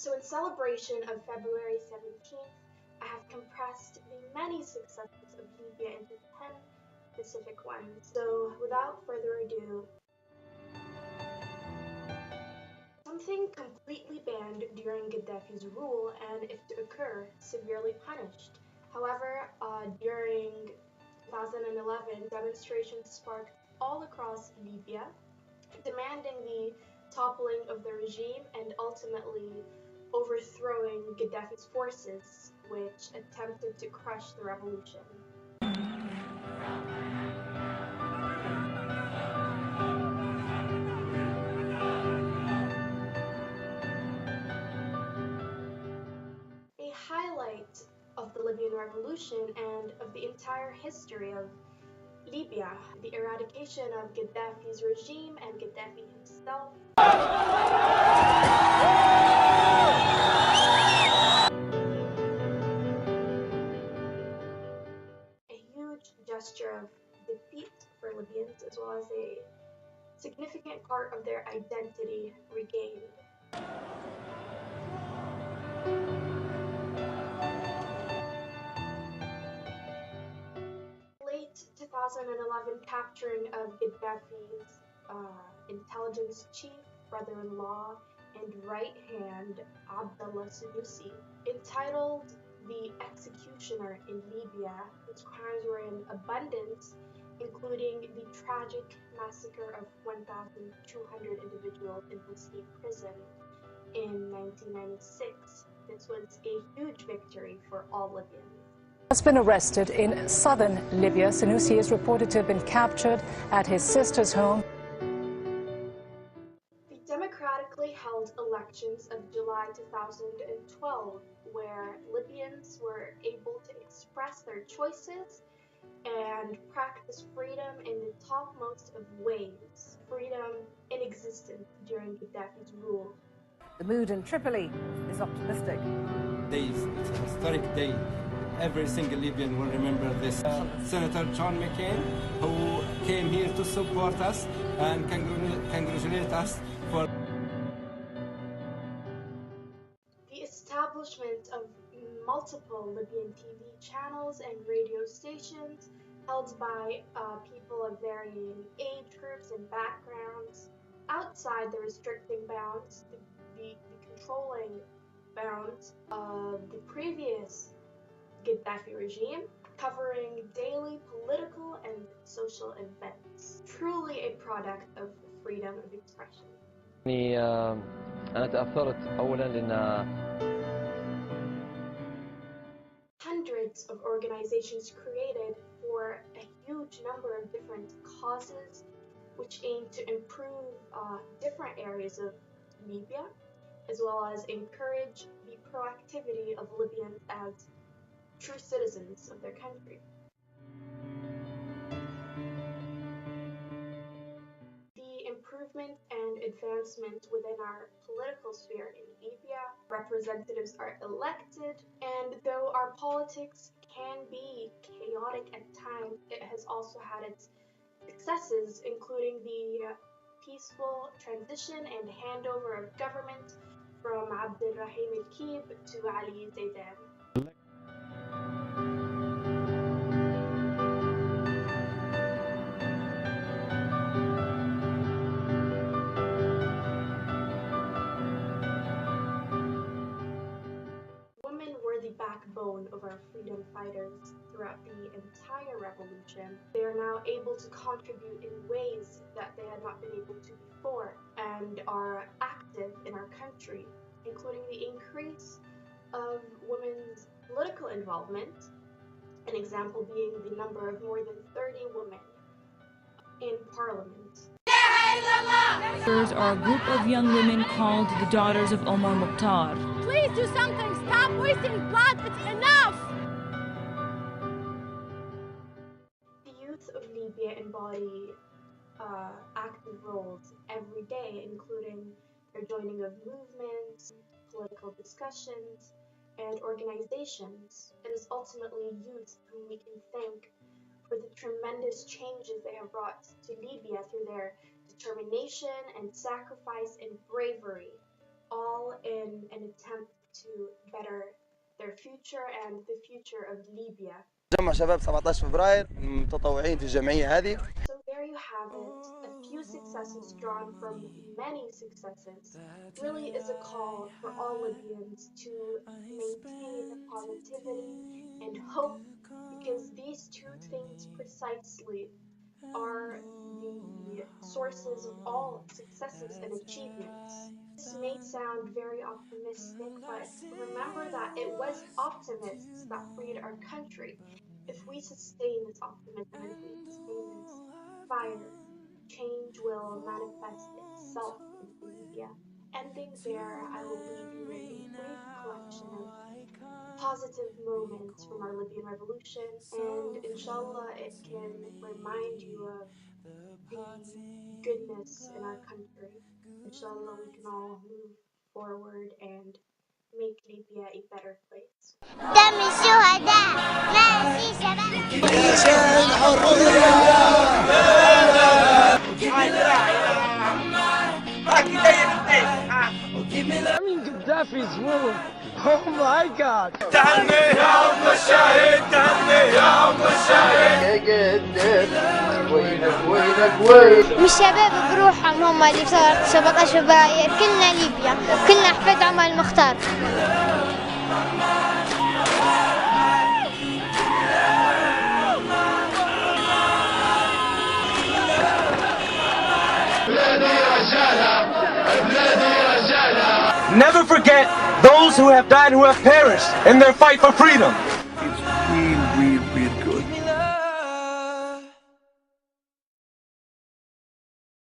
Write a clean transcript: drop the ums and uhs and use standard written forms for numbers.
So in celebration of February 17th, I have compressed the many successes of Libya into 10 specific ones. So without further ado, something completely banned during Gaddafi's rule and, if to occur, severely punished. However, during 2011, demonstrations sparked all across Libya, demanding the toppling of the regime and ultimately overthrowing Gaddafi's forces, which attempted to crush the revolution. A highlight of the Libyan revolution and of the entire history of Libya, the eradication of Gaddafi's regime and Gaddafi himself. A huge gesture of defeat for Libyans, as well as a significant part of their identity regained. Late 2011 capturing of Gaddafi's intelligence chief, brother-in-law, and right hand, Abdullah Sanusi, entitled The Executioner in Libya, whose crimes were in abundance, including the tragic massacre of 1,200 individuals in Muslim prison in 1996. This was a huge victory for all Libyans. Has been arrested in southern Libya. Sanusi is reported to have been captured at his sister's home. The democratically held elections of July 2012, where Libyans were able to express their choices and practice freedom in the topmost of ways, freedom inexistent during Gaddafi's rule. The mood in Tripoli is optimistic. It's a historic day. Every single Libyan will remember this. Senator John McCain, who came here to support us and congratulate us for the establishment of multiple Libyan TV channels and radio stations held by people of varying age groups and backgrounds outside the restricting bounds, the controlling bounds of the previous Gaddafi regime, covering daily political and social events. Truly a product of freedom of expression. أنا تأثرت أولاً لأن Hundreds of organizations created for a huge number of different causes which aim to improve different areas of Libya, as well as encourage the proactivity of Libyans as true citizens of their country. The improvement and advancement within our political sphere in Libya, representatives are elected, and though our politics can be chaotic at times, it has also had its successes, including the peaceful transition and handover of government from Abdelrahim al-Kib to Ali Zaidan. Women were the backbone of our freedom fighters throughout the entire revolution. They are now able to contribute in ways that they had not been able to before and are active in our country, including the increase of women's political involvement, an example being the number of more than 30 women in parliament. Are a group of young women called the Daughters of Omar Mukhtar. Please do something! Stop wasting blood! It's enough! The youth of Libya embody active roles every day, including their joining of movements, political discussions, and organizations. It is ultimately youth whom we can thank for the tremendous changes they have brought to Libya through their determination and sacrifice and bravery, all in an attempt to better their future and the future of Libya. جمع شباب 17 فبراير متطوعين في الجمعية هذه. So there you have it, a few successes drawn from many successes. Really is a call for all Libyans to maintain positivity and hope, because these two things precisely are the sources of all successes and achievements. This may sound very optimistic, but remember that it was optimists that freed our country. If we sustain this optimism and if we sustain this fire, change will manifest itself in Libya. Ending there, I will leave you with a brief collection of positive moments from our Libyan revolution, and inshallah it can remind you of the goodness in our country. Inshallah we can all move forward and make Libya a better place. دم الشهداء ماشي شباب. Gaddafi's ruling. Oh my God. تهني يا أم الشهيد، تهني يا أم الشهيد. والشباب بروحهم هم اللي صار 17 فبراير، كلنا ليبيا، كلنا أحفاد عمر المختار. Never forget those who have died, who have perished in their fight for freedom. It's real good.